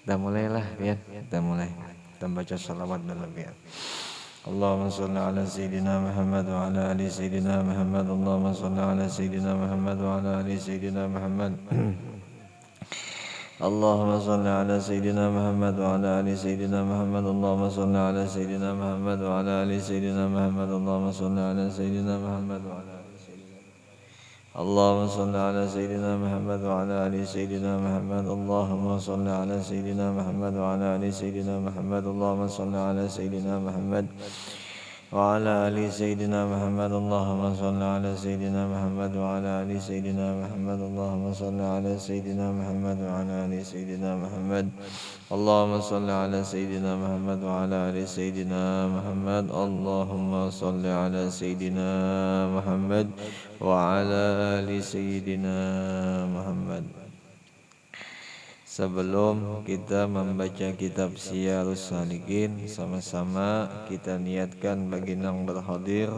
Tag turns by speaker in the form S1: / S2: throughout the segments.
S1: Kita mulailah ya, kita mulai. Kita baca salawat dulu ya. Allahumma salli ala sayyidina Muhammad wa ala ali sayyidina Muhammad. Allahumma salli ala sayyidina Muhammad wa ala ali sayyidina Muhammad. اللهم صل على سيدنا محمد وعلى آل سيدنا محمد. اللهم صل على سيدنا محمد وعلى آل سيدنا محمد. اللهم صل على سيدنا محمد وعلى آل سيدنا اللهم صل على سيدنا محمد وعلى آل سيدنا محمد. اللهم صل على سيدنا محمد وعلى آل سيدنا محمد. اللهم صل على سيدنا محمد وعلى آل سيدنا محمد. اللهم صل على سيدنا محمد وعلى آل سيدنا محمد. اللهم صل على سيدنا محمد وعلى آل سيدنا محمد. اللهم صل على سيدنا محمد وعلى آل سيدنا محمد. اللهم صل على سيدنا محمد وعلى آل سيدنا محمد. Sebelum kita membaca kitab Syiarus Salikin, sama-sama kita niatkan bagi yang berhadir,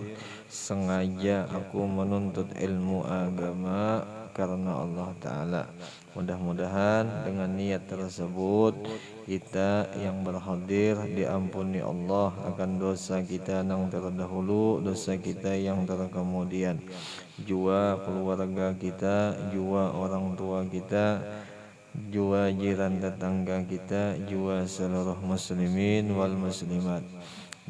S1: sengaja aku menuntut ilmu agama karena Allah Ta'ala. Mudah-mudahan dengan niat tersebut kita yang berhadir diampuni Allah akan dosa kita yang terdahulu, dosa kita yang terkemudian, jua keluarga kita, jua orang tua kita, jua jiran tetangga kita, jua seluruh muslimin wal muslimat.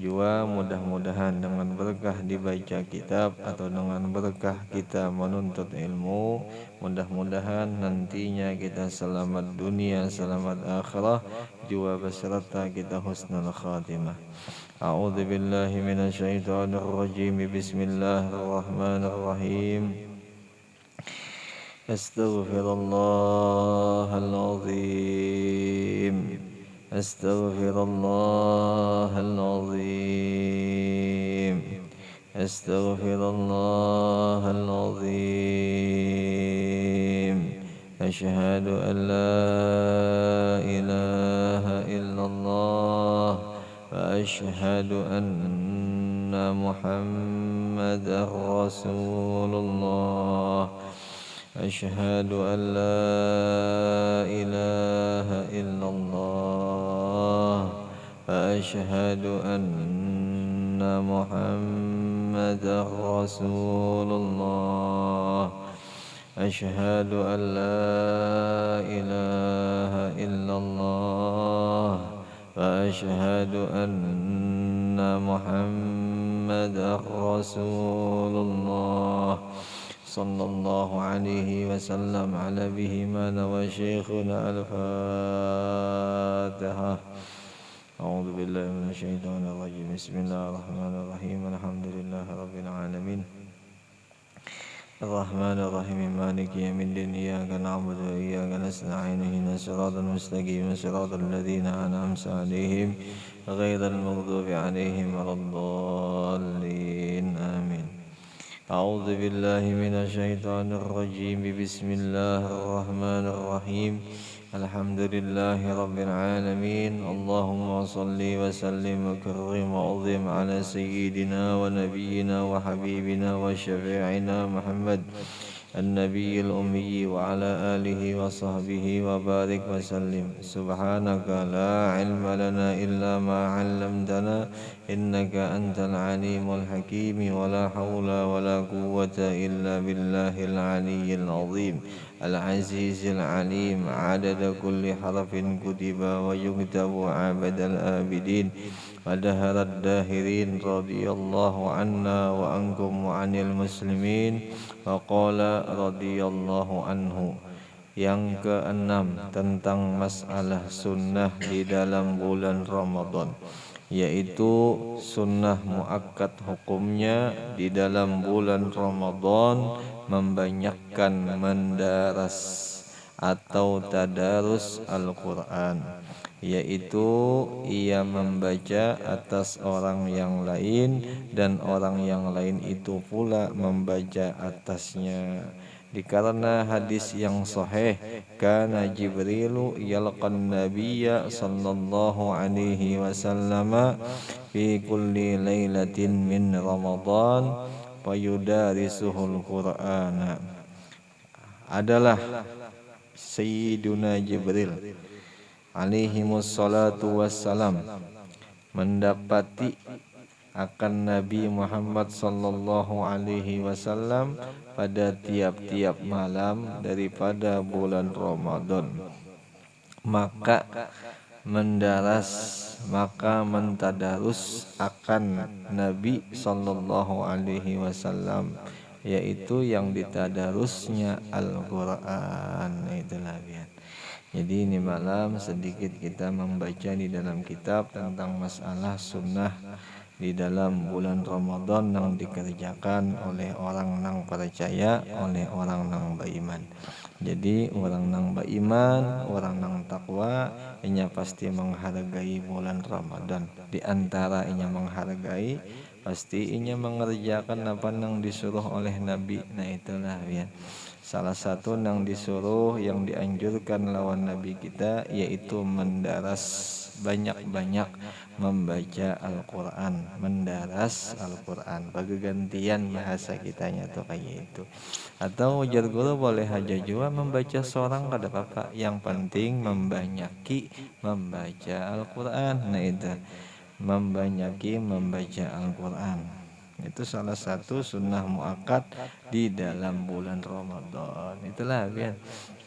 S1: Jua mudah-mudahan dengan berkah dibaca kitab atau dengan berkah kita menuntut ilmu, mudah-mudahan nantinya kita selamat dunia, selamat akhirah, jua beserta kita husnul khatimah. A'udzu billahi minasyaitonir rajim. Bismillahirrahmanirrahim. أستغفر الله العظيم. أستغفر الله العظيم. أستغفر الله العظيم. أشهد أن لا إله إلا الله وأشهد أن محمدا رسول الله. أشهد أن لا إله إلا الله وأشهد أن محمدا رسول الله. أشهد أن لا إله إلا الله وأشهد أن محمدا رسول الله. صلى الله عليه وسلم على بهما وشيخنا. الفاتحة. أعوذ بالله من الشيطان الرجيم. بسم الله الرحمن الرحيم. الحمد لله رب العالمين الرحمن الرحيم مالك يوم الدين. إياك نعبد وإياك نستعين. اهدنا الصراط المستقيم صراط الذين أنعمت عليهم غير المغضوب عليهم ولا الضالين. آمين. أعوذ بالله من الشيطان الرجيم. بسم الله الرحمن الرحيم. الحمد لله رب العالمين. اللهم صل وسلم وكرم وعظم على سيدنا ونبينا وحبيبنا وشفيعنا محمد النبي الأمي وعلى آله وصحبه وبارك وسلم. سبحانك لا علم لنا إلا ما علمتنا إنك أنت العليم الحكيم. ولا حول ولا قوة إلا بالله العلي العظيم العزيز العليم. عدد كل حرف كتب ويكتب عبد الآبدين ودهر الداهرين. رضي الله عنا وعنكم وعن المسلمين. وقال رضي الله عنه. Yang keenam, tentang masalah sunnah di dalam bulan Ramadan, yaitu sunnah muakkad hukumnya di dalam bulan Ramadan membanyakkan mendaras atau tadarus Al-Quran, yaitu ia membaca atas orang yang lain dan orang yang lain itu pula membaca atasnya. Dikarena hadis yang sahih, kana Jibrilu yalqan nabiyya sallallahu alaihi wasallam fi kulli lailatin min Ramadan fayudarisuhul Qur'ana. Adalah Sayyiduna Jibril alaihimus salatu wassalam mendapati akan Nabi Muhammad sallallahu alaihi wasallam pada tiap-tiap malam daripada bulan Ramadan, maka mentadarus akan Nabi sallallahu alaihi wasallam, yaitu yang ditadarusnya Al-Qur'an. Itulah biar. Jadi ini malam sedikit kita membaca di dalam kitab tentang masalah sunnah di dalam bulan Ramadan yang dikerjakan oleh orang nang percaya, oleh orang nang beriman. Jadi orang nang beriman, orang nang takwa, inya pasti menghargai bulan Ramadan. Di antara inya menghargai, pasti inya mengerjakan apa yang disuruh oleh Nabi. Nah itulah ya. Salah satu yang disuruh, yang dianjurkan lawan Nabi kita, yaitu mendaras, banyak-banyak membaca Al-Quran, mendaras Al-Quran. Pergantian bahasa kitanya tuh kayak itu. Atau ujar guru boleh aja juga membaca seorang kada apa-apa, yang penting membanyaki membaca Al-Quran. Nah itu, membanyaki membaca Al-Quran. Itu salah satu sunnah muakkad di dalam bulan Ramadan. Itulah biar.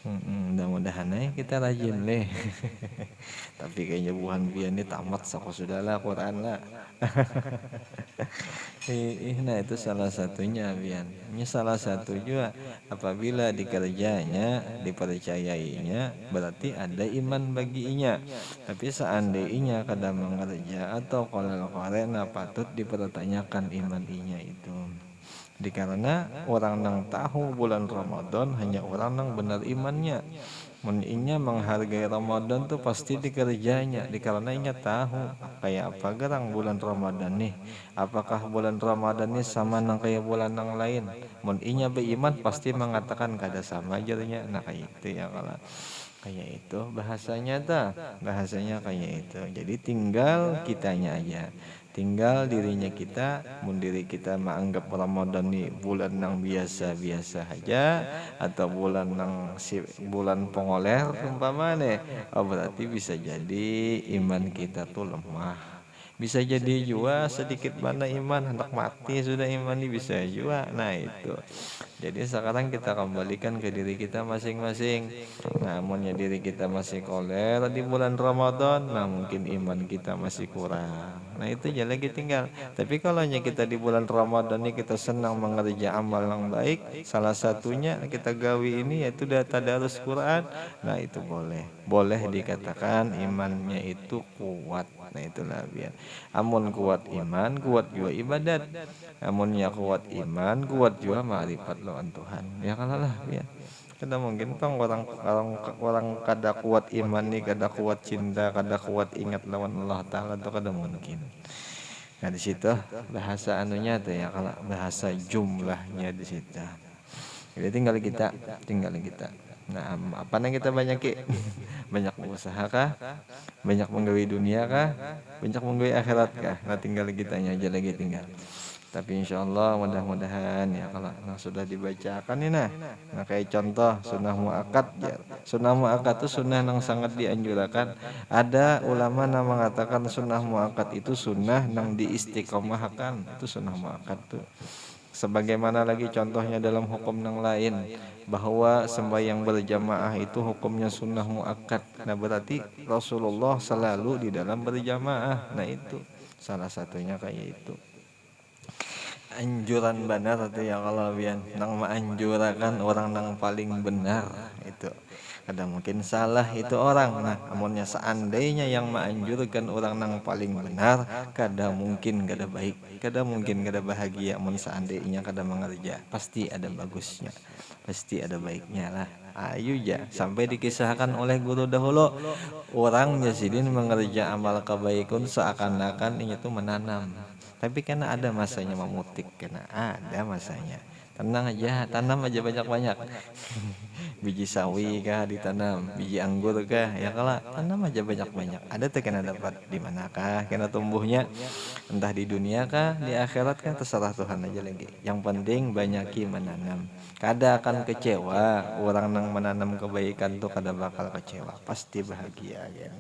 S1: Mudah-mudahan kita rajin leh. Tapi kayaknya buhan biar ini tamat sako sudahlah Quran lah. Nah itu salah satunya biar. Ini salah satu juga, apabila dikerjanya, dipercayainya, berarti ada iman baginya. Tapi seandainya kada mengerja atau kolal korena, patut dipertanyakan iman inya itu. Karena orang yang tahu bulan Ramadan hanya orang yang benar imannya. Inya menghargai Ramadan tuh pasti dikerjanya, karena inya tahu kayak apa gerang bulan Ramadan nih. Apakah bulan Ramadan nih sama nang kayak bulan yang lain? Mun inya beriman pasti mengatakan kada sama ajarnya. Nah kayak itu ya, kalau kayak itu bahasanya bahasanya kayak itu. Jadi tinggal kitanya aja, tinggal dirinya kita. Mun diri kita menganggap Ramadan nih bulan yang biasa-biasa aja, atau bulan yang bulan pengoler umpama nih, berarti bisa jadi iman kita tuh lemah. Bisa jadi juga sedikit mana iman hendak mati sudah iman ini, bisa juga. Nah itu. Jadi sekarang kita kembalikan ke diri kita masing-masing. Namunnya diri kita masih koler di bulan Ramadan, nah mungkin iman kita masih kurang. Nah itu aja lagi tinggal. Tapi kalau kita di bulan Ramadan ini kita senang mengerja amal yang baik, salah satunya kita gawi ini yaitu tadarus Quran. Nah itu boleh dikatakan imannya itu kuat. Nah itulah biar. Amun kuat iman, kuat juga ibadat. Amunnya kuat iman, kuat juga ma'rifat lawan Tuhan. Ya kalah biar. Kada mungkin tong orang kada kuat iman nih, kada kuat cinta, kada kuat ingat lawan Allah Ta'ala tuh kada mungkin. Nah di situ bahasa anunya tuh ya, kalau bahasa jumlahnya di situ. Jadi tinggal kita. Nah, apa yang kita banyaki? Banyak usaha kah? Banyak menggawi dunia kah? Banyak menggawi akhirat kah? Nah, tinggal kitanya aja lagi tinggal. Tapi insya Allah mudah-mudahan ya, kalau sudah dibacakan nih nah kayak contoh sunnah muakkad ya. Sunnah muakkad itu sunnah yang sangat dianjurkan. Ada ulama yang mengatakan sunnah muakkad itu sunnah yang diistiqomahkan. Itu sunnah muakkad tuh. Sebagaimana lagi contohnya dalam hukum yang lain, bahwa sembahyang berjamaah itu hukumnya sunnah muakkad. Nah berarti Rasulullah selalu di dalam berjamaah. Nah itu salah satunya kayak itu. Anjuran benar itu ya, kalau bian nang menganjurkan orang nang paling benar itu. Kada mungkin salah itu orang. Nah, amunnya seandainya yang menganjurkan orang nang paling benar, kada mungkin kada baik, kada mungkin kada bahagia. Amun seandainya kada mengerja, pasti ada bagusnya, pasti ada baiknya lah. Ayo ya, sampai dikisahkan oleh guru dahulu, orang jasidin mengerja amal kebaikan seakan-akan ini tuh menanam. Tapi karena ada masanya memutik, karena ada masanya. tenang aja, tanam aja banyak-banyak. Biji sawi kah ditanam, biji anggur kah, ya kalau tanam aja banyak-banyak. Ada tuh kena dapat di manakah kena tumbuhnya, entah di dunia kah, di akhirat kah, terserah Tuhan aja lagi. Yang penting banyaki menanam. Kada akan kecewa orang yang menanam kebaikan tuh kada bakal kecewa, pasti bahagia ya.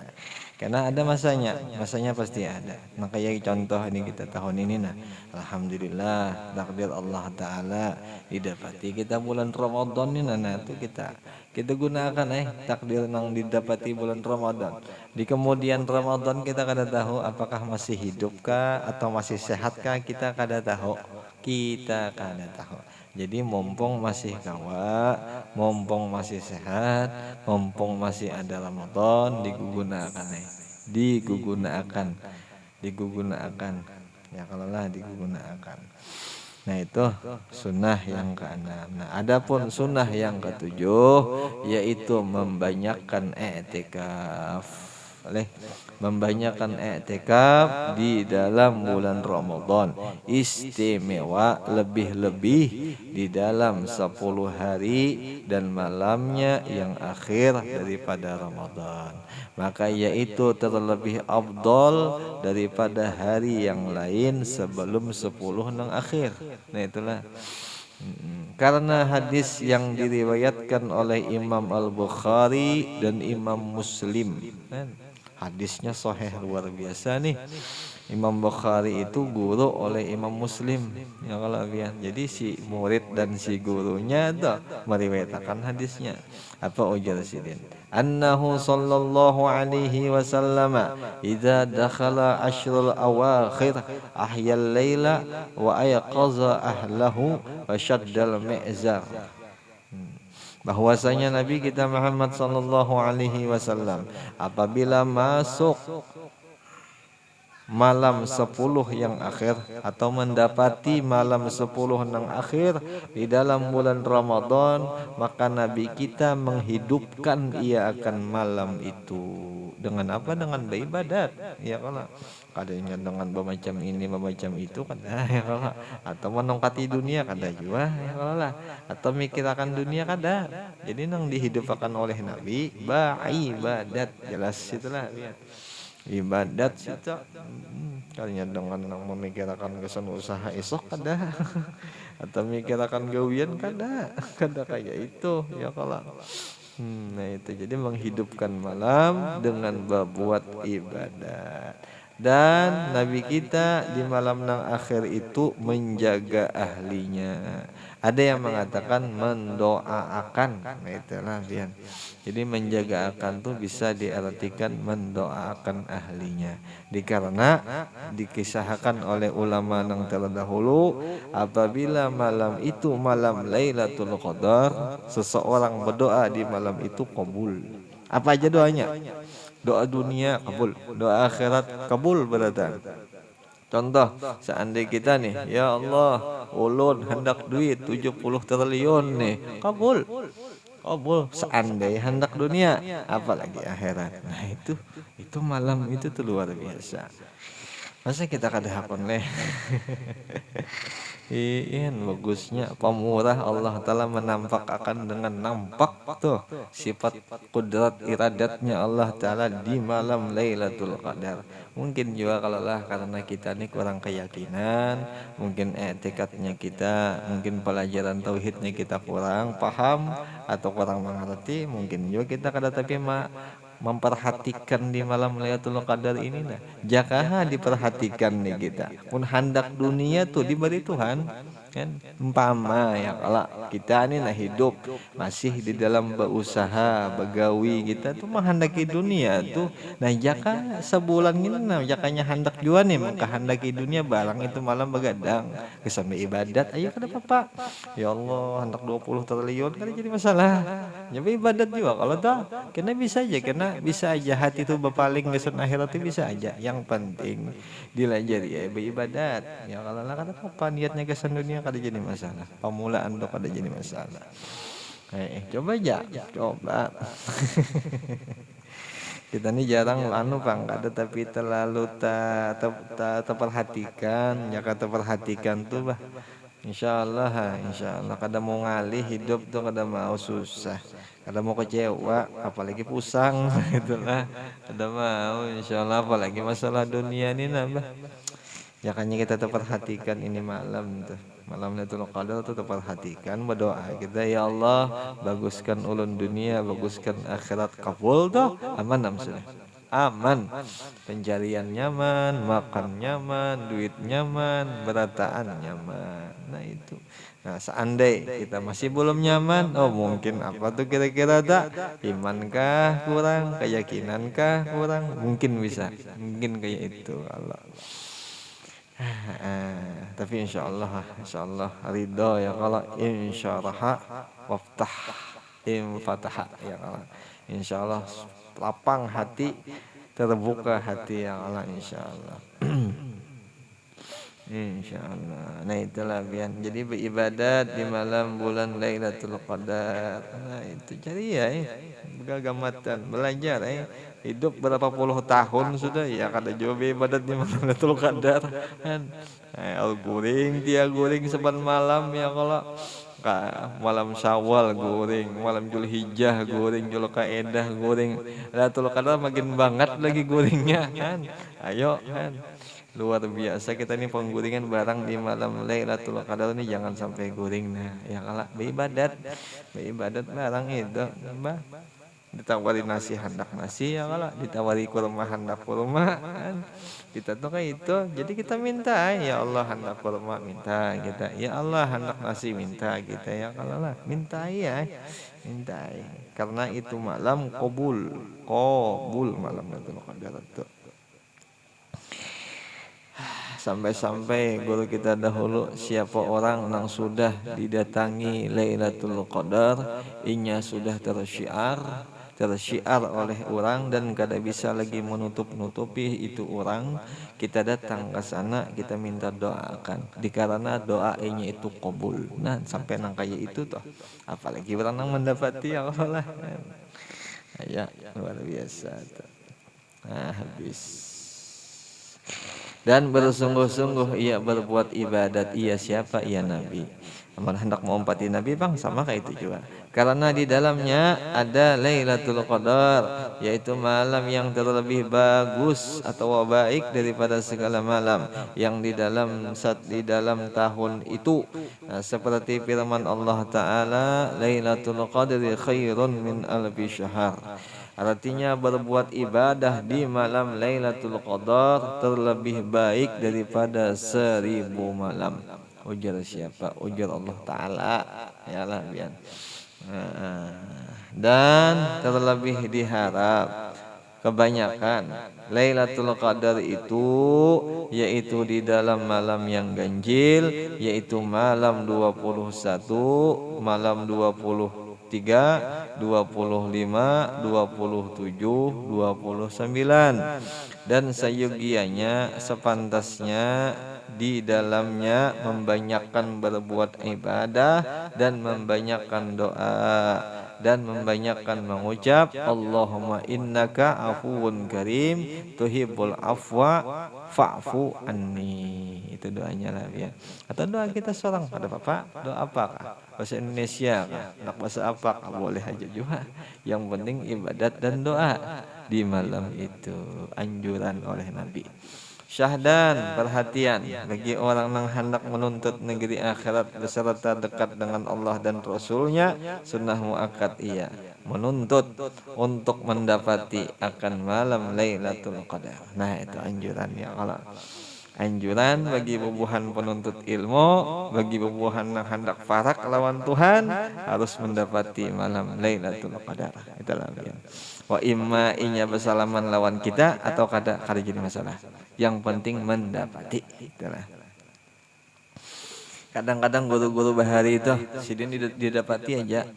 S1: Karena ada masanya, masanya pasti ada. Nah kayak contoh ini kita tahun ini nah, alhamdulillah takdir Allah Taala didapati kita bulan Ramadan ini nah itu kita gunakan takdir yang didapati bulan Ramadan. Di kemudian Ramadan kita kada tahu apakah masih hidupkah atau masih sehatkah, kita kada tahu. Kita kada tahu. Jadi mumpung masih kawa, mumpung masih sehat, mumpung masih ada Ramadan, digunakan digunakan, digunakan. Ya kalau lah digunakan. Nah itu sunnah yang keenam. Nah adapun sunnah yang ketujuh yaitu membanyakkan i'tikaf. Oleh membanyakkan i'tikaf di dalam bulan Ramadan, istimewa lebih-lebih di dalam 10 hari dan malamnya yang akhir daripada Ramadan. Maka yaitu terlebih afdol daripada hari yang lain sebelum 10 nang akhir. Nah itulah karena hadis yang diriwayatkan oleh Imam Al-Bukhari dan Imam Muslim. Hadisnya sahih luar biasa nih. Imam Bukhari itu guru oleh Imam Muslim. Ya kalau biar. Jadi si murid dan si gurunya itu meriwayatkan hadisnya. Apa ujar sidin? Annahu sallallahu alaihi wasallam idza dakhala asyrul awakhir ahyal laila wa ayqaza ahlahu wa syaddal mi'zar. Bahwasanya Nabi kita Muhammad sallallahu alaihi wasallam apabila masuk malam 10 yang akhir atau mendapati malam 10 yang akhir di dalam bulan Ramadan, maka Nabi kita menghidupkan ia akan malam itu dengan apa? Dengan beribadat. Ya kalau kadangnya dengan bermacam ini bermacam itu kan ya kalau atau menongkati dunia kada juga ya kalau lah atau mikirkan dunia kada. Jadi nang dihidupkan oleh Nabi ibadat, jelas itulah ya. Ibadat itu kalinya dengan memikirkan kesan usaha esok kada atau mikirkan gawian kada kayak itu ya kalau nah itu jadi menghidupkan malam dengan berbuat ibadat. Dan Nabi kita di malam yang akhir itu menjaga ahlinya. Ada yang mengatakan mendoakan. Nah itulah dia. Jadi menjaga akan tuh bisa diartikan mendoakan ahlinya. Dikarena dikisahkan oleh ulama yang terdahulu apabila malam itu malam Lailatul Qadar, seseorang berdoa di malam itu kabul. Apa aja doanya? Doa dunia kabul, doa akhirat kabul berdatang. Contoh, seandainya kita nih, ya Allah, ulun hendak duit 70 triliun nih, kabul. Kabul, seandainya hendak dunia, apalagi akhirat. Nah, itu malam itu tuh luar biasa. Masa kita kada hakon leh. Iin bagusnya pemurah Allah Ta'ala menampakkan dengan nampak tuh sifat kudrat iradatnya Allah Ta'ala di malam Lailatul Qadar. Mungkin juga kalau lah karena kita ini kurang keyakinan, mungkin etikatnya kita, mungkin pelajaran tauhidnya kita kurang paham atau kurang mengerti, mungkin juga kita kada tapi memperhatikan di malam Lailatul Qadar ini nah. Jakaha diperhatikan nih kita. Pun hendak dunia tuh diberi Tuhan kan umpama ya kalau kita ini nah hidup masih di dalam berusaha begawi kita tuh menghendaki dunia tuh nah jaka sebulan ini nah jakanya hendak jua nih maka hendaki dunia barang itu malam begadang kesampai ibadat ayo kada apa-apa ya Allah hendak 20 triliun kan jadi masalah nyoba ibadat juga kalau dah kena bisa aja hati itu berpaling ke sana akhirat itu bisa aja yang penting dilajari ya beribadat ya kalau lah kada apa niatnya ke sana dunia kada jadi masalah pamulaan tuh kada jadi masalah coba aja coba kita ini jarang kada tapi terlalu terperhatikan ya kata perhatikan tuh bah Insya Allah kada mau ngalih hidup tuh kada mau susah, kada mau kecewa, apalagi pusang itulah, kada mau insya Allah apalagi masalah dunia ini nambah. Makanya kita tuh perhatikan ini malam tuh. Malam Lailatul Qadar tuh perhatikan berdoa kita ya Allah baguskan ulun dunia baguskan akhirat kabul tuh aman nam sudah aman pencarian nyaman makan nyaman duit nyaman berataan nyaman nah itu nah seandai kita masih belum nyaman oh mungkin apa tuh kira-kira tak imankah kurang keyakinankah kurang mungkin bisa mungkin kayak itu Allah. Tapi insya Allah ridho ya kalau insyaraha waftah infataha ya kalau insya Allah lapang hati terbuka hati ya Allah insya Allah. Insya Allah. Nah itulah biar jadi beribadat di malam bulan Lailatul Qadar. Nah itu jadi ya bergamatan belajar hidup berapa puluh tahun sudah ya kada jauh ibadat di malam Lailatul Qadar kan. Al guring dia guring sepan malam ya kalau malam Syawal guring, malam Julhijjah guring, Julqaedah guring. Lailatul Qadar makin banget lagi guringnya kan. Ayo kan. Luar biasa kita nih pengguringan barang di malam Lailatul Qadar ini jangan sampai guring nah ya kalah beribadat barang itu mbah ditawari nasi hendak nasi ya kalah ditawari kurma hendak kurma kan kita tuh kayak itu jadi kita minta ya Allah hendak kurma minta kita ya Allah hendak nasi minta kita ya kalah lah minta ya minta karena itu malam qabul malam Lailatul Qadar itu. Sampai-sampai guru kita dahulu siapa orang yang sudah didatangi Lailatul Qadar inya sudah tersiar oleh orang dan kada bisa lagi menutup-nutupi itu orang kita datang ke sana kita minta doakan dikarena doa inya itu qabul nah sampai nang kaya itu toh apalagi orang yang mendapati ya Allah ya luar biasa toh. Nah habis dan bersungguh-sungguh ia berbuat ibadat ia siapa ia Nabi amal hendak mengumpati Nabi bang sama kayak itu juga karena di dalamnya ada Lailatul Qadar yaitu malam yang terlebih bagus atau baik daripada segala malam yang di dalam tahun itu nah, seperti firman Allah Ta'ala Lailatul Qadri khairun min alfi syahr. Artinya berbuat ibadah di malam Lailatul Qadar terlebih baik daripada 1000 malam. Ujar siapa? Ujar Allah Ta'ala. Ya lah biar. Dan terlebih diharap kebanyakan Lailatul Qadar itu yaitu di dalam malam yang ganjil yaitu malam 21, malam 23, 25, 27, 29 dan seyogianya sepantasnya di dalamnya membanyakkan berbuat ibadah dan membanyakkan doa dan membanyakkan mengucap Allahumma innaka afuwun karim tuhibbul afwa fa'fu anni itu doanya lah ya atau doa kita seorang pada Bapak doa apakah bahasa Indonesia kah nak bahasa apa kah boleh aja juga yang penting ibadat dan doa di malam itu anjuran oleh Nabi. Syahdan perhatian bagi orang yang hendak menuntut negeri akhirat beserta dekat dengan Allah dan Rasulnya sunnah muakkad ia menuntut untuk mendapati akan malam Lailatul Qadar. Nah itu anjurannya kalau anjuran bagi bubuhan penuntut ilmu bagi bubuhan yang hendak farak lawan Tuhan harus mendapati malam Lailatul Qadar itulah ya. Wa imma inya bersalaman lawan kita atau kada jadi masalah yang penting mendapati itulah. Kadang-kadang guru-guru bahari itu sidin didapati aja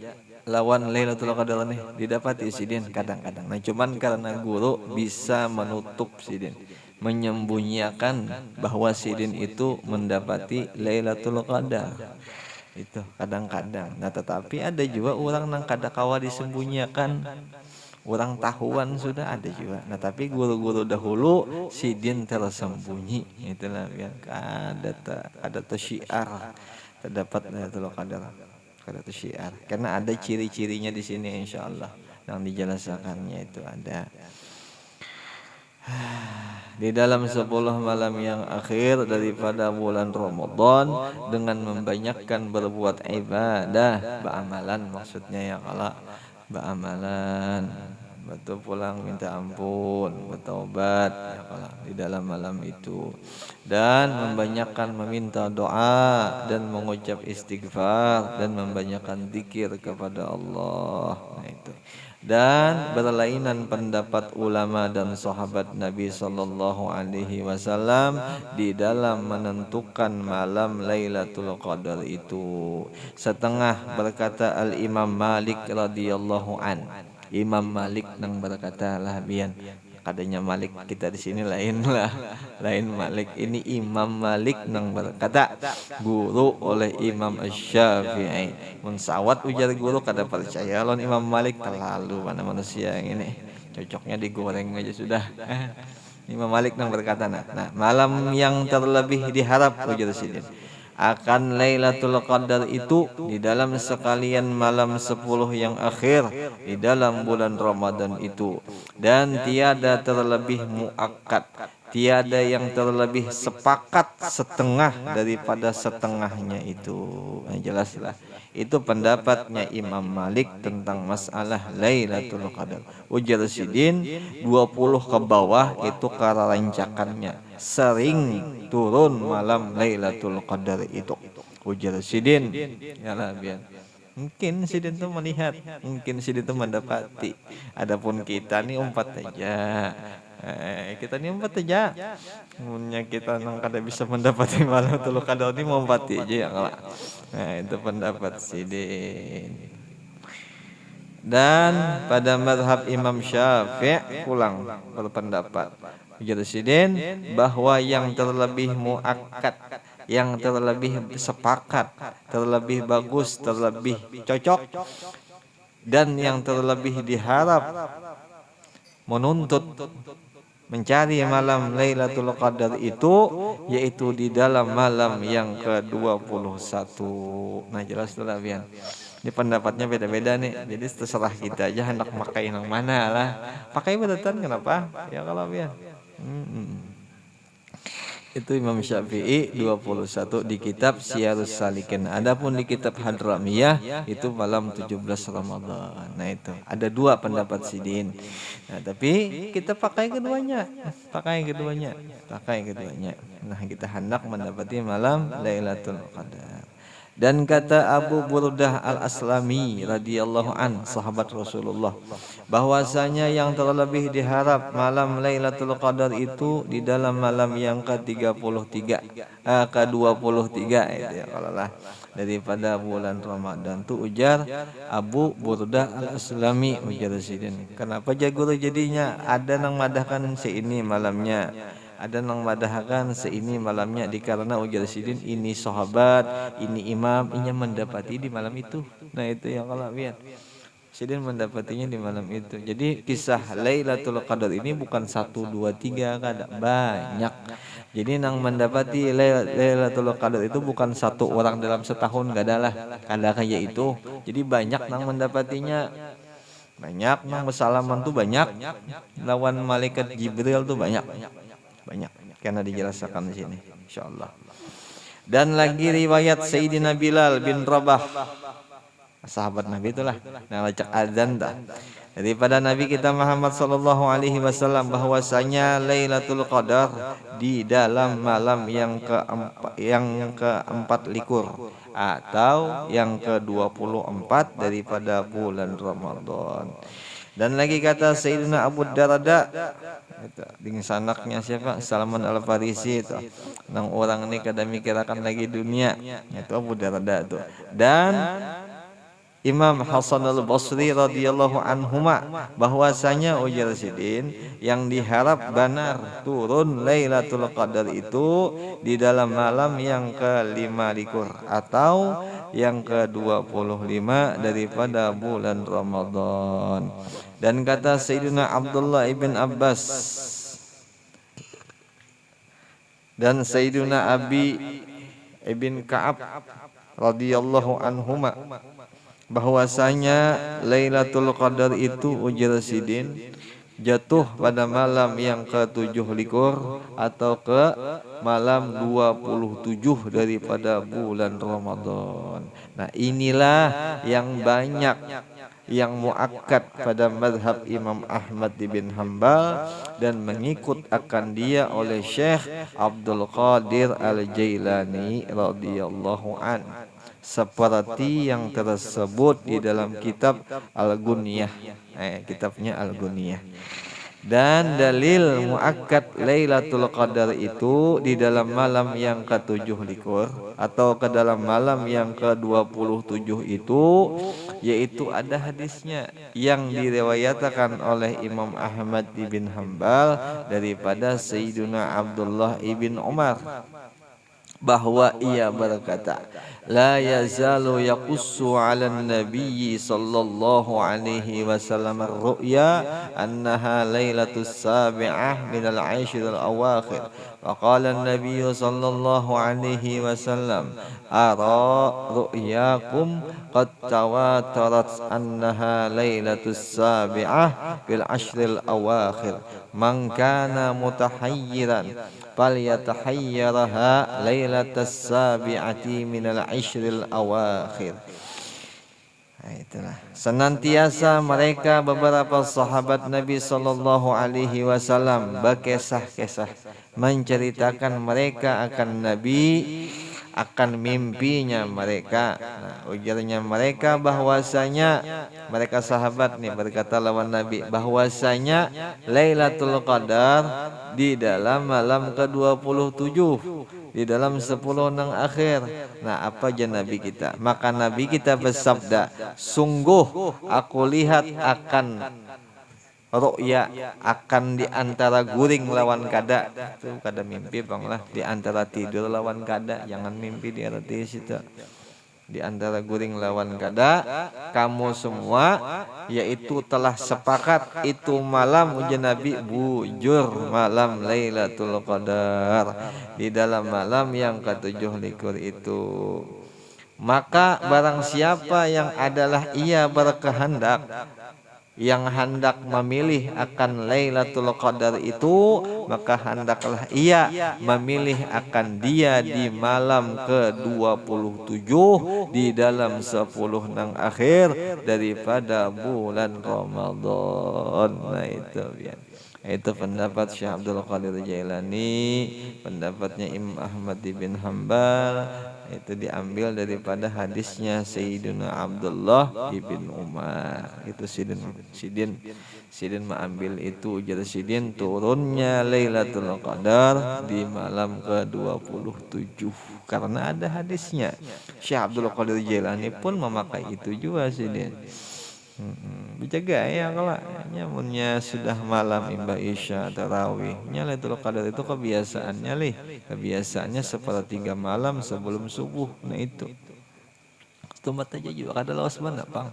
S1: lawan Lailatul Qadar nih didapati sidin kadang-kadang nah cuman karena guru bisa menutup sidin menyembunyikan bahwa sidin itu mendapati Lailatul Qadar itu kadang-kadang nah tetapi ada juga orang yang kada kawa disembunyikan orang tahuan sudah ada juga nah tapi guru-guru dahulu sidin tersembunyi itulah ya ada syiar terdapat Lailatul Qadar. Qadar itu syiar. Karena ada ciri-cirinya di sini insyaallah yang dijelaskannya itu ada. Di dalam 10 malam yang akhir daripada bulan Ramadan dengan membanyakkan berbuat ibadah, beramalan maksudnya ya kalau beramalan, betul pulang minta ampun, bertobat ya kalau di dalam malam itu, dan membanyakkan meminta doa dan mengucap istighfar dan membanyakkan zikir kepada Allah. Nah itu. Dan berlainan pendapat ulama dan sahabat Nabi sallallahu alaihi wasallam di dalam menentukan malam Lailatul Qadar itu. Setengah berkata Al-Imam Malik radhiyallahu an. Imam Malik nang berkata lah bian kadanya Malik kita di sini lain lah, lain Malik, ini Imam Malik nang berkata guru oleh Imam Asy-Syafi'i. Mun sawat ujar guru kada percaya lon Imam Malik, terlalu mana manusia yang ini cocoknya digoreng aja sudah. Imam Malik nang berkata nah malam yang terlebih diharap ujar sidin akan Lailatul Qadar itu di dalam sekalian malam 10 yang akhir di dalam bulan Ramadan itu, dan tiada terlebih muakkad, tiada yang terlebih sepakat setengah daripada setengahnya itu. Jelaslah itu pendapatnya Imam Malik tentang masalah Lailatul Qadar. Ujar sidin 20 ke bawah itu kararancakannya sering turun malam Lailatul Qadar itu. Ujar sidin ya lah biar mungkin sidin itu melihat, mungkin sidin itu mendapati. Adapun kita nih umpat aja. Kita ini umpat aja. Punya kita nang kada bisa mendapati Lailatul Qadar ini umpati aja ya kalau. Nah, itu pendapat sidin. Dan pada mazhab Imam Syafi'i pulang berpendapat ujar sidin bahwa yang terlebih muakkad, yang terlebih sepakat, terlebih bagus, terlebih cocok, dan yang terlebih diharap menuntut mencari malam Lailatul Qadar itu yaitu di dalam malam yang ke-21. Nah jelas tuh lah Bian. Ini pendapatnya beda-beda nih. Jadi terserah kita aja hendak pakai yang mana lah. Pakai beretan kenapa? Ya kalau Bian. Itu Imam Syafi'i 21 di kitab Syiarus Salikin. Adapun di kitab Hadramiyah itu malam 17 Ramadan. Nah itu ada dua pendapat sidin. Nah tapi kita pakai keduanya. Nah kita hendak mendapati malam Lailatul Qadar. Dan kata Abu Burdah Al-Aslami radhiyallahu an, sahabat Rasulullah, bahwasanya yang terlebih diharap malam Lailatul Qadar itu di dalam malam yang ke-23 itu ya kalau lah daripada bulan Ramadan tu ujar Abu Burdah Al-Aslami ujar sidin. Kenapa guru jadinya ada nang madahkan seini malamnya, ada nang madahkan seini malamnya, dikarena ujar sidin ini sahabat, ini imam, inya mendapati di malam itu. Nah itu yang kalau lihat sidin mendapatinya di malam itu. Jadi kisah Lailatul Qadar ini bukan 1, 2, 3 kada banyak. Jadi nang mendapati Lailatul Qadar itu bukan satu orang dalam setahun, gak ada lah, kada kayak itu. Jadi banyak nang mendapatinya, banyak nang bersalaman tuh banyak, lawan malaikat Jibril tuh banyak karena dijelaskan di sini insyaallah. Dan lagi riwayat Sayyidina Bilal bin Rabah, sahabat Nabi itulah, nah lacak azan dah daripada Nabi kita Muhammad sallallahu alaihi wasallam bahwasanya Lailatul Qadar di dalam malam yang ke-4 likur atau yang ke-24 daripada bulan Ramadan. Dan lagi kata Sayyidina Abu Darda itu dengan sanaknya siapa? Salman Al-Farisi itu. Nang orang ini kada mikirakan lagi dunia. Itu Abu Darda itu. Dan Imam Hasan Al-Basri radhiyallahu anhuma bahwasanya ujar sidin yang diharap benar turun Lailatul Qadar itu di dalam malam yang ke-5 likur atau yang ke-25 daripada bulan Ramadan. Dan kata Sayyidina Abdullah ibn Abbas dan Sayyidina Abi ibn Ka'ab radhiyallahu anhuma bahwasanya Lailatul Qadar itu ujar Sidin jatuh pada malam yang ke-17 atau ke malam 27 daripada bulan Ramadan. Nah, inilah yang banyak yang muakkad pada mazhab Imam Ahmad bin Hambal dan mengikut akan dia oleh Syekh Abdul Qadir Al-Jailani radhiyallahu an, seperti yang tersebut di dalam kitab Al-Ghunyah, kitabnya Al-Ghunyah. Dan dalil muakkad Lailatul Qadar itu di dalam malam yang ke-17 atau ke dalam malam yang ke-27 itu, yaitu ada hadisnya yang diriwayatkan oleh Imam Ahmad bin Hambal daripada Sayyiduna Abdullah ibn Umar bahwa ia berkata, la yazalu yaqussu 'alan nabiyyi sallallahu alaihi wasallam ar-ru'ya annaha lailatus sabi'ah minal 'ashril awakhir. Wa qala an-nabiy sallallahu alaihi wasallam, ara ru'yakum qad tawatarat annaha lailatus sabi'ah bil 'ashril awakhir. Man kana mutahayyiran falyatahayyaraha lailatas sabi'ati minal 'ashril awakhir. Nah, itulah senantiasa mereka beberapa sahabat Nabi sallallahu alaihi wasallam berkisah-kisah menceritakan mereka akan Nabi, akan mimpinya mereka. Nah, ujarnya mereka bahwasanya mereka sahabat nih berkata lawan Nabi bahwasanya Lailatul Qadar di dalam malam ke-27, di dalam 10 nang akhir. Nah, apa aja Nabi kita? Maka Nabi kita bersabda, sungguh aku lihat akan ru'ya, akan di antara guring lawan kada. Itu kada mimpi bang lah, di antara tidur lawan kada, jangan mimpi di arti situ. Di antara guring lawan kada, kamu semua yaitu telah sepakat itu malam ujian Nabi bujur malam Lailatul Qadar di dalam malam yang ke-17 itu. Maka barang siapa yang adalah ia berkehendak, yang hendak memilih akan Lailatul Qadar itu, maka hendaklah ia memilih akan dia di malam ke-27 di dalam 10 nang akhir daripada bulan Ramadan. Nah, itu ya. Itu pendapat Syekh Abdul Qadir Jailani, pendapatnya Imam Ahmad bin Hambal. Itu diambil daripada hadisnya Sayyidina Abdullah ibn Umar. Itu Sidin mengambil itu ujar Sidin turunnya Lailatul Qadar di malam ke-27 karena ada hadisnya. Syekh Abdul Qadir Jailani pun memakai itu juga Sidin. Dijaga ya kalau nyamunnya sudah malam imbah isya tarawih nya Lailatul Qadar itu kebiasaannya sepertiga malam sebelum subuh. Nah, itu tumat aja juga kada lawas mana Bang,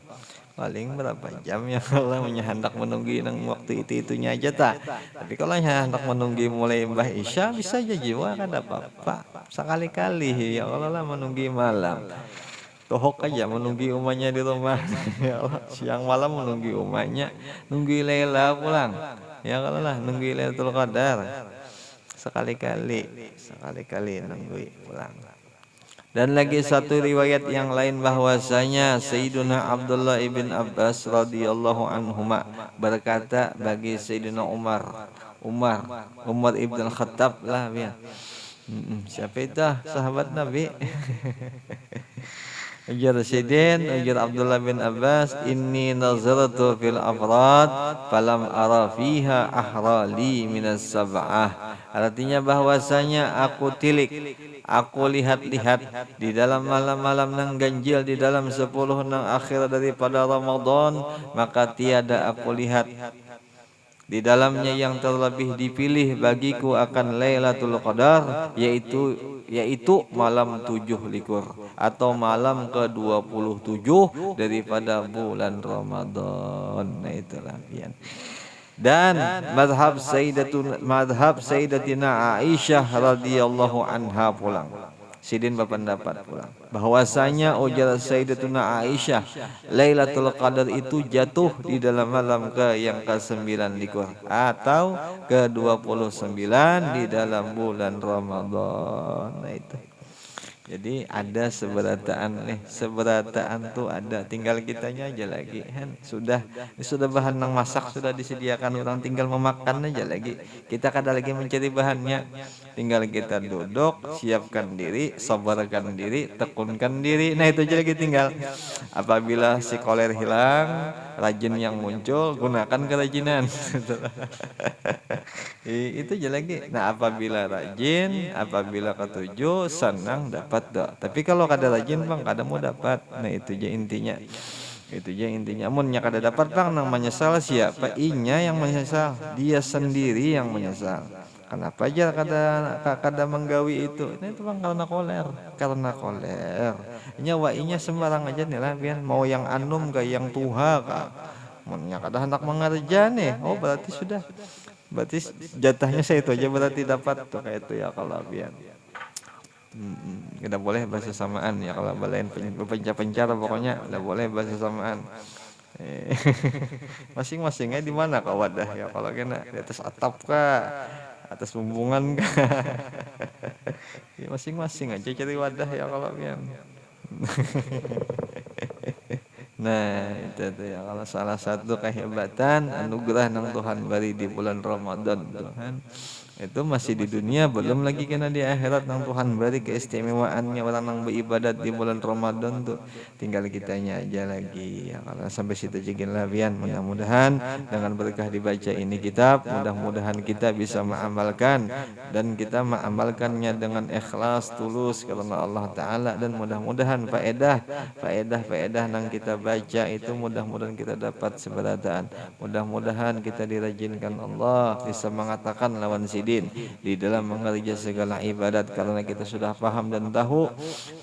S1: paling berapa jam ya kalau hendak menunggu nang waktu itunya aja tak. Tapi kalau hendak menunggu mulai imbah isya bisa aja jiwa kada apa-apa sekali-kali ya kalau lah menunggu malam. Tohok aja menunggu umahnya di rumah. Ya Allah, siang malam menunggu umahnya, nunggu Laila pulang. Ya kalau lah nunggu Lailatul Qadar. Sekali-kali nunggu pulang. Dan lagi satu riwayat yang lain bahwasanya Sayyiduna Abdullah ibn Abbas radhiyallahu anhuma berkata bagi Sayyidina Umar ibn Khattab lah ya. Siapa itu sahabat Nabi? Ujar Sidin, ujar Abdullah bin Abbas, inni nazartu fil afrad falam ara fiha ahrali minas sab'ah. Artinya bahwasanya aku tilik, aku lihat-lihat di dalam malam-malam nang ganjil di dalam 10 nang akhir daripada Ramadan, maka tiada aku lihat di dalamnya yang terlebih dipilih bagiku akan Lailatul Qadar, yaitu malam 17 atau malam ke-27 daripada bulan Ramadan. Nah, itulah pian. Dan madhab Sayyidatina Aisyah radhiyallahu anha pulang. Sidin berpendapat pula bahwasanya ujar Sayyidatuna Aisyah, Lailatul Qadar itu jatuh di dalam malam yang ke-9 atau ke-29 di dalam bulan Ramadan. Nah itu. Jadi ada seberataan nih, seberataan tuh ada, tinggal kitanya aja lagi kan. Sudah bahan yang masak sudah disediakan, orang tinggal memakan aja lagi. Kita kada lagi mencari bahannya. Tinggal kita duduk, siapkan diri, sabarkan diri, tekunkan diri. Nah itu aja lagi tinggal. Apabila si koler hilang, rajin yang muncul, gunakan kerajinan. Itu aja lagi. Nah apabila rajin, apabila ketujuh, senang dapat doa. Tapi kalau kada rajin bang, kada mau dapat. Nah itu aja intinya. Itu aja intinya. Amunnya kada dapat bang, nang menyesal siapa? Inya yang menyesal. Dia sendiri yang menyesal. Kenapa aja kada menggawi itu? Nah itu bang karena koler. Karena koler. Inya sembarang aja nih lah, biar mau yang anum kah, yang tuha kah. Amunnya kada hendak mengerjane, oh berarti sudah. Berarti jatahnya saya itu aja berarti dapat tuh kayak itu ya kalau biar. Tidak boleh bahasa samaan ya kalau balain pencar pokoknya tidak boleh bahasa samaan. Masing-masingnya di mana kak wadah ya kalau kena di atas atap kah, atas bumbungan kah. Ya masing-masing aja cari wadah ya kalau biar. Nah itu tuh ya, kalau salah satu kehebatan anugerah nang Tuhan beri di bulan Ramadan Tuhan itu masih di dunia, belum lagi kena di akhirat nang Tuhan beri keistimewaannya orang nang beribadat di bulan Ramadan tuh. Tinggal kitanya aja lagi ya, kalau sampai situ jegin labian. Mudah-mudahan dengan berkah dibaca ini kitab, mudah-mudahan kita bisa mengamalkan dan kita mengamalkannya dengan ikhlas tulus karena Allah Ta'ala, dan mudah-mudahan faedah nang kita baca itu mudah-mudahan kita dapat seberataan. Mudah-mudahan kita dirajinkan Allah bisa mengatakan lawan sidin di dalam mengerja segala ibadat, karena kita sudah paham dan tahu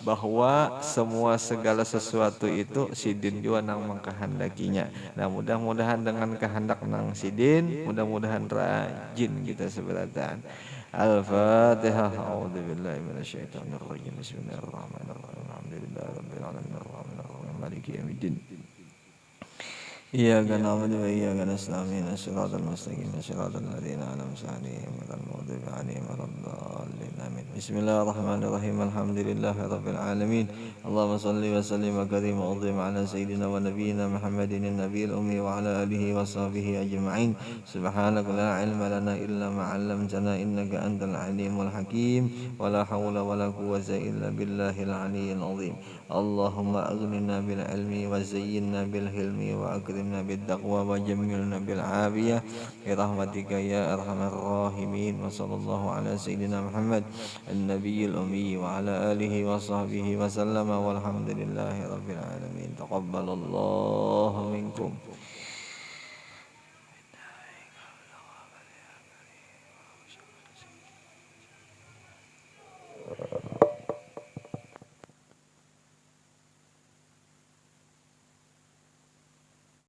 S1: bahwa semua segala sesuatu itu sidin juga nang mengkehendakinya. Nah mudah-mudahan dengan kehendak nang sidin, mudah-mudahan rajin kita seberataan. Al-Fatihah. A'udzubillahi minasyaitonir rajim. Bismillahirrahmanirrahim. Alhamdulillahirabbil alamin arrahmanirrahim maliki yaumiddin. Iyyaka na'budu wa iyyaka nasta'in. Shiratal mustaqim shiratal ladzina an'amta 'alaihim ghairil maghdubi 'alaihim waladdallin. Amin. Bismillahirrahmanirrahim. Alhamdulillahirabbil alamin. Allahumma shalli wa sallim wa karim wa 'azim 'ala sayyidina wa nabiyyina Muhammadin nabiyil ummi wa 'ala alihi wa sahbihi ajma'in. Subhanaka la 'ilma lana illa ma 'allamtana innaka antal 'alimul hakim. Wa la haula wa la quwwata illa billahil 'aliyyil 'azim. Allahumma aghnina bil 'ilmi wa zayyinna bil hilmi wa akrimna bid taqwa wa jammilna bil 'afiyah bi rahmatika ya arhamar rahimin. Wa sallallahu ala sayyidina Muhammad an-nabiyil ummi wa ala alihi wa sahbihi wa sallama walhamdulillahi rabbil alamin. Taqabbalallahu minkum.